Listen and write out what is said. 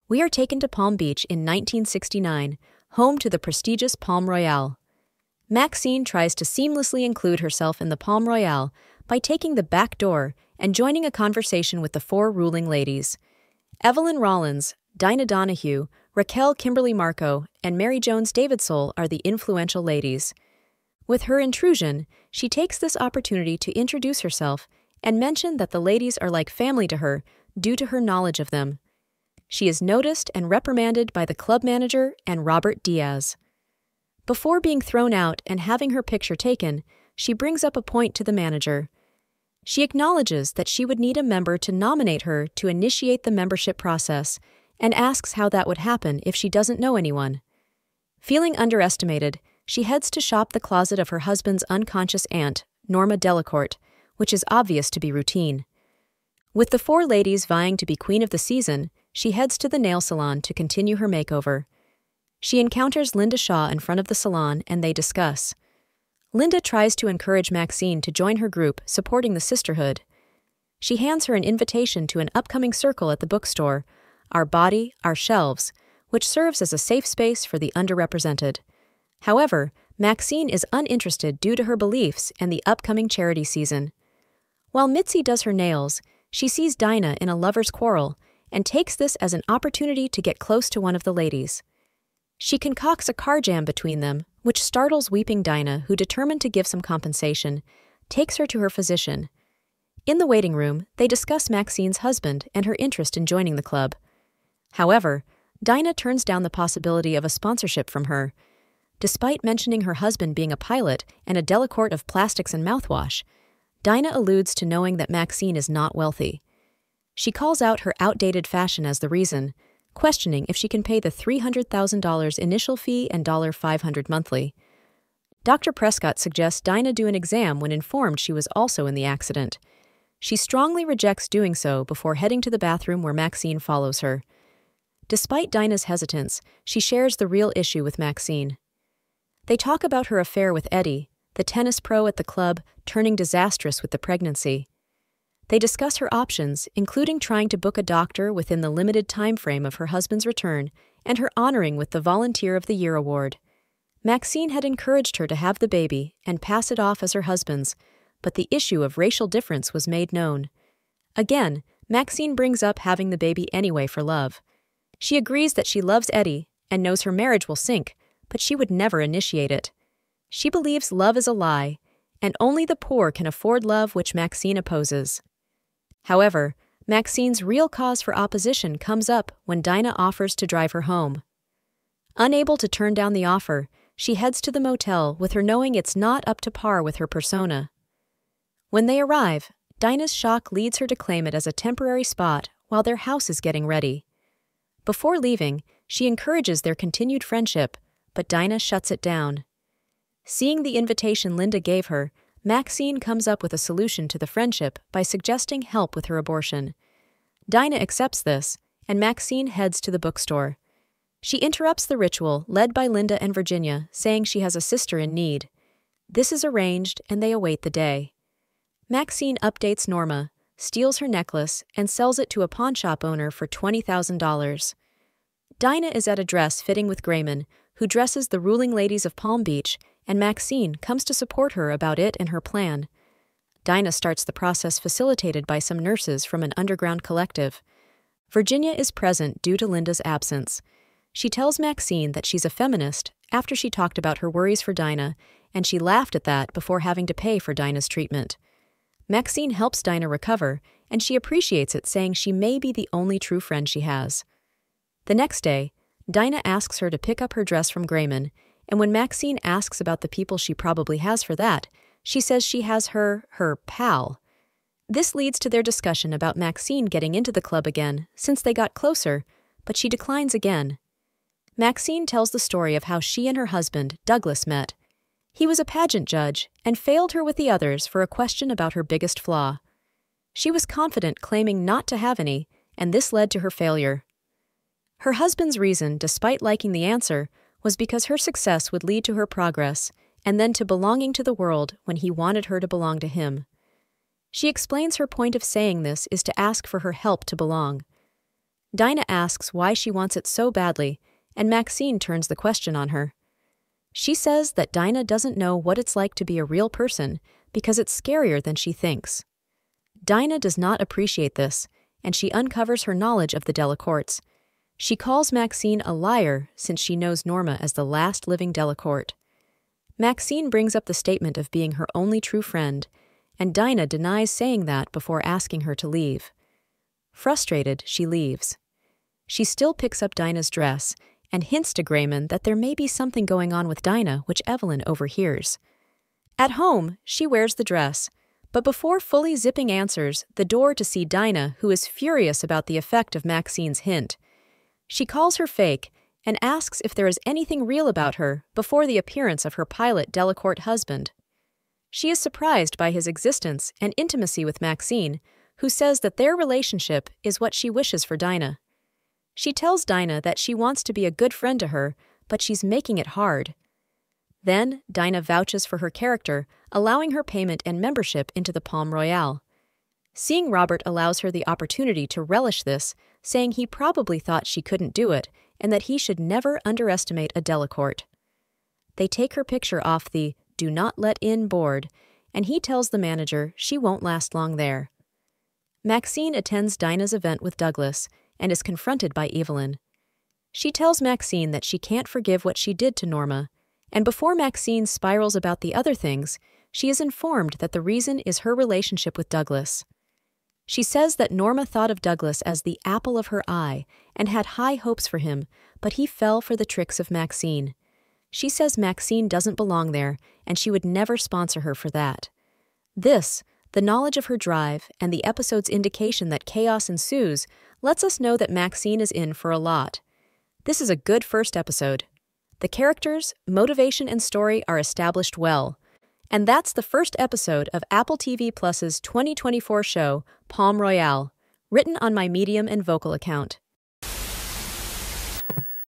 We are taken to Palm Beach in 1969, home to the prestigious Palm Royale. Maxine tries to seamlessly include herself in the Palm Royale by taking the back door and joining a conversation with the four ruling ladies. Evelyn Rollins, Dinah Donahue, Raquel Kimberly Marco, and Mary Jones Davidsole are the influential ladies. With her intrusion, she takes this opportunity to introduce herself and mention that the ladies are like family to her due to her knowledge of them. She is noticed and reprimanded by the club manager and Robert Diaz. Before being thrown out and having her picture taken, she brings up a point to the manager. She acknowledges that she would need a member to nominate her to initiate the membership process and asks how that would happen if she doesn't know anyone. Feeling underestimated, she heads to shop the closet of her husband's unconscious aunt, Norma Delacourt, which is obvious to be routine. With the four ladies vying to be queen of the season, she heads to the nail salon to continue her makeover. She encounters Linda Shaw in front of the salon and they discuss. Linda tries to encourage Maxine to join her group supporting the sisterhood. She hands her an invitation to an upcoming circle at the bookstore, Our Body, Our Shelves, which serves as a safe space for the underrepresented. However, Maxine is uninterested due to her beliefs and the upcoming charity season. While Mitzi does her nails, she sees Dinah in a lover's quarrel and takes this as an opportunity to get close to one of the ladies. She concocts a car jam between them, which startles weeping Dinah, who, determined to give some compensation, takes her to her physician. In the waiting room, they discuss Maxine's husband and her interest in joining the club. However, Dinah turns down the possibility of a sponsorship from her. Despite mentioning her husband being a pilot and a Delacourt of plastics and mouthwash, Dinah alludes to knowing that Maxine is not wealthy. She calls out her outdated fashion as the reason, questioning if she can pay the $300,000 initial fee and $500 monthly. Dr. Prescott suggests Dinah do an exam when informed she was also in the accident. She strongly rejects doing so before heading to the bathroom where Maxine follows her. Despite Dinah's hesitance, she shares the real issue with Maxine. They talk about her affair with Eddie, the tennis pro at the club, turning disastrous with the pregnancy. They discuss her options, including trying to book a doctor within the limited time frame of her husband's return and her honoring with the Volunteer of the Year award. Maxine had encouraged her to have the baby and pass it off as her husband's, but the issue of racial difference was made known. Again, Maxine brings up having the baby anyway for love. She agrees that she loves Eddie and knows her marriage will sink, but she would never initiate it. She believes love is a lie, and only the poor can afford love, which Maxine opposes. However, Maxine's real cause for opposition comes up when Dinah offers to drive her home. Unable to turn down the offer, she heads to the motel with her knowing it's not up to par with her persona. When they arrive, Dinah's shock leads her to claim it as a temporary spot while their house is getting ready. Before leaving, she encourages their continued friendship, but Dinah shuts it down. Seeing the invitation Linda gave her, Maxine comes up with a solution to the friendship by suggesting help with her abortion. Dinah accepts this, and Maxine heads to the bookstore. She interrupts the ritual led by Linda and Virginia, saying she has a sister in need. This is arranged, and they await the day. Maxine updates Norma, steals her necklace, and sells it to a pawnshop owner for $20,000. Dinah is at a dress fitting with Grayman, who dresses the ruling ladies of Palm Beach, and Maxine comes to support her about it and her plan. Dinah starts the process facilitated by some nurses from an underground collective. Virginia is present due to Linda's absence. She tells Maxine that she's a feminist after she talked about her worries for Dinah, and she laughed at that before having to pay for Dinah's treatment. Maxine helps Dinah recover, and she appreciates it, saying she may be the only true friend she has. The next day, Dinah asks her to pick up her dress from Grayman, and when Maxine asks about the people she probably has for that, she says she has her pal. This leads to their discussion about Maxine getting into the club again, since they got closer, but she declines again. Maxine tells the story of how she and her husband, Douglas, met. He was a pageant judge and failed her with the others for a question about her biggest flaw. She was confident, claiming not to have any, and this led to her failure. Her husband's reason, despite liking the answer, was because her success would lead to her progress, and then to belonging to the world when he wanted her to belong to him. She explains her point of saying this is to ask for her help to belong. Dinah asks why she wants it so badly, and Maxine turns the question on her. She says that Dinah doesn't know what it's like to be a real person because it's scarier than she thinks. Dinah does not appreciate this, and she uncovers her knowledge of the Delacourts. She calls Maxine a liar since she knows Norma as the last living Delacourt. Maxine brings up the statement of being her only true friend, and Dinah denies saying that before asking her to leave. Frustrated, she leaves. She still picks up Dinah's dress and hints to Grayman that there may be something going on with Dinah which Evelyn overhears. At home, she wears the dress, but before fully zipping answers the door to see Dinah, who is furious about the effect of Maxine's hint. She calls her fake and asks if there is anything real about her before the appearance of her pilot Delacourt husband. She is surprised by his existence and intimacy with Maxine, who says that their relationship is what she wishes for Dinah. She tells Dinah that she wants to be a good friend to her, but she's making it hard. Then, Dinah vouches for her character, allowing her payment and membership into the Palm Royale. Seeing Robert allows her the opportunity to relish this, saying he probably thought she couldn't do it and that he should never underestimate a Delacourt. They take her picture off the "Do Not Let In" board, and he tells the manager she won't last long there. Maxine attends Dinah's event with Douglas and is confronted by Evelyn. She tells Maxine that she can't forgive what she did to Norma, and before Maxine spirals about the other things, she is informed that the reason is her relationship with Douglas. She says that Norma thought of Douglas as the apple of her eye and had high hopes for him, but he fell for the tricks of Maxine. She says Maxine doesn't belong there, and she would never sponsor her for that. This, the knowledge of her drive, and the episode's indication that chaos ensues, lets us know that Maxine is in for a lot. This is a good first episode. The characters, motivation, and story are established well. And that's the first episode of Apple TV Plus's 2024 show, Palm Royale, written on my Medium and Vocal account.